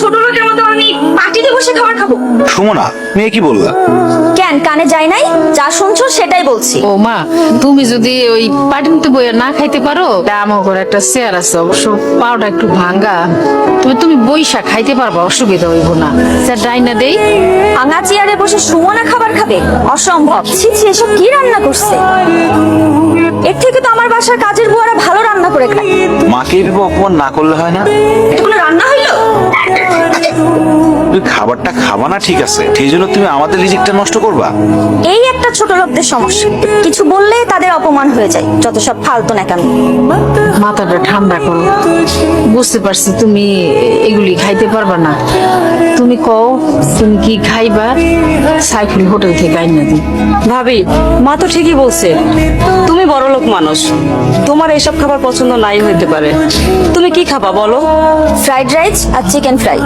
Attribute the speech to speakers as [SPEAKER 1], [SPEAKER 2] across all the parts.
[SPEAKER 1] ছোট লোকের মতো আমি পার্টিতে বসে খাবার খাবো?
[SPEAKER 2] সুমনা, মেয়ে কি বললা?
[SPEAKER 1] কেন কানে যায় নাই? যা শুনছো সেটাই বলছি।
[SPEAKER 3] ও মা, তুমি যদি ওই পাটিতে বইয়া না খাইতে পারো, আমার ঘরে একটা চেয়ার আছে, অবশ্য পাওটা একটু ভাঙ্গা, তবে তুমি বইসা খাইতে পারবা, অসুবিধা হইব না। স্যার ডাইনা দেই।
[SPEAKER 1] ভাঙা চেয়ারে বসে সুমনা খাবার খাবে? অসম্ভব। ছি ছি, এসব কি রান্না করছে? এর থেকে তো আমার বাসার কাজের বুয়ারা ভালো রান্না করে খায়।
[SPEAKER 2] মাকে এভাবে অপমান না করলে হয় না?
[SPEAKER 1] এটা কোনো রান্না হইলো?
[SPEAKER 2] তুই খাবারটা খাবা না ঠিক আছে, সেই জন্য তুমি আমাদের রিজিকটা নষ্ট করবা?
[SPEAKER 1] এই একটা ছোট লোকদের সমস্যা, কিছু বললে তাদের অপমান হয়ে যায়। যত সব ফালতু নাকামি।
[SPEAKER 3] মাথাটা ঠান্ডা করো। বুঝতে পারছি তুমি এগুলি খাইতে পারবা না। তুমি কও তুমি কি খাইবা, সাইফুল হোটেল থেকে আইনা দিই।
[SPEAKER 4] ভাবি, মা তো ঠিকই বলছে, তুমি বড়লোক মানুষ, তোমার এইসব খাবার পছন্দ নাই হইতে পারে। তুমি কি খাবা বলো?
[SPEAKER 1] ফ্রাইড রাইস আর চিকেন ফ্রাই।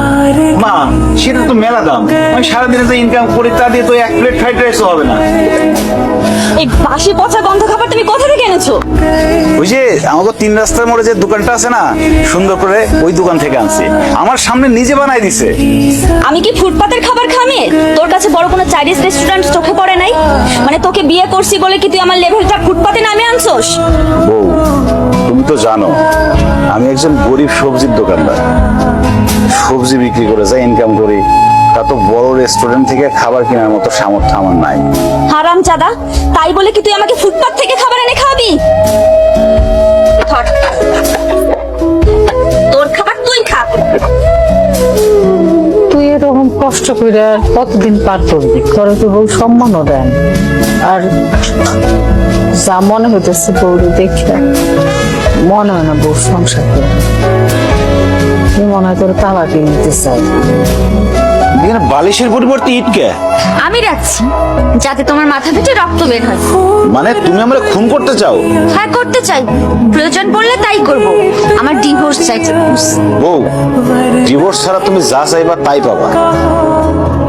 [SPEAKER 2] মা, সেটা তো মেলা দাম। আমি সারাদিনে যে ইনকাম করি তা দিয়ে তো 1 প্লেট ফ্রাইড রাইসও হবে না।
[SPEAKER 1] এই বাসি পচা গন্ধ খাবার তুমি কোথা থেকে এনেছো?
[SPEAKER 2] ওই যে আমাকে 3 রাস্তার মোড়ে যে দোকানটা আছে না, সুন্দর করে ওই দোকান থেকে আনছি। আমার সামনে নিজে বানাই দিছে।
[SPEAKER 1] আমি কি ফুটপাতের খাবার খামে? তোর কাছে বড় কোনো চাইনিজ রেস্টুরেন্ট চোখে পড়ে নাই? মানে তোকে বিয়ে করছি বলে কি তুই আমার লেভেলটা ফুটপাতে নামে আনছোস?
[SPEAKER 2] বউ, তুমি তো জানো আমি একজন গরিব সবজির দোকানদার। সবজি বিক্রি করে যা ইনকাম করি, তা তো বড় রেস্টুরেন্ট থেকে খাবার কেনার মতো সামর্থ্য আমার নাই।
[SPEAKER 1] হারাম চাদা, তাই বলে কি তুই আমাকে ফুটপাত থেকে খাবার এনে খাওয়াবি? ধর, তোর খাবার তুই খা।
[SPEAKER 3] তুই এরকম কষ্ট করে কতদিন পার করবি? তোরা তো বউ সম্মানও দেন। আর যা মনে হইতেছে বউরে দেখে মনে হয় না বউ সংসার করে। তুই মনে হয় তোর তালা কিনতে চাই।
[SPEAKER 2] এখানে বালিশের পরিবর্তে ইটকে?
[SPEAKER 1] আমি রাখছি যাতে তোমার মাথা থেকে রক্ত বের হয়।
[SPEAKER 2] মানে তুমি আমরা খুন করতে চাও?
[SPEAKER 1] হ্যাঁ করতে চাই, প্রয়োজন পড়লে তাই করব। আমার ডিভোর্স চাই।
[SPEAKER 2] বউ, ডিভোর্স ছাড়া তুমি যা চাইবা তাই পাবা।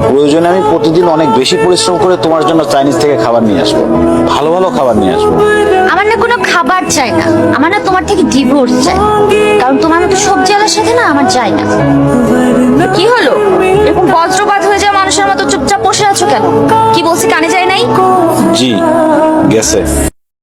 [SPEAKER 2] প্রয়োজনে আমি প্রতিদিন অনেক বেশি পরিশ্রম করে তোমার জন্য চাইনিজ থেকে খাবার নিয়ে আসবো, ভালো ভালো খাবার নিয়ে আসবো।
[SPEAKER 1] আমার না কোনো খাবার চাই না, আমার না তোমার থেকে ডিভোর্স চাই। কারণ তোমার মতো সবজিওয়ালার সাথে না আমার চাই না। কি হলো, এরকম বজ্রপাত হয়ে যাওয়া মানুষের মতো চুপচাপ বসে আছো কেন? কি বলছি কানে যায় নাই?
[SPEAKER 2] জি, গেছে।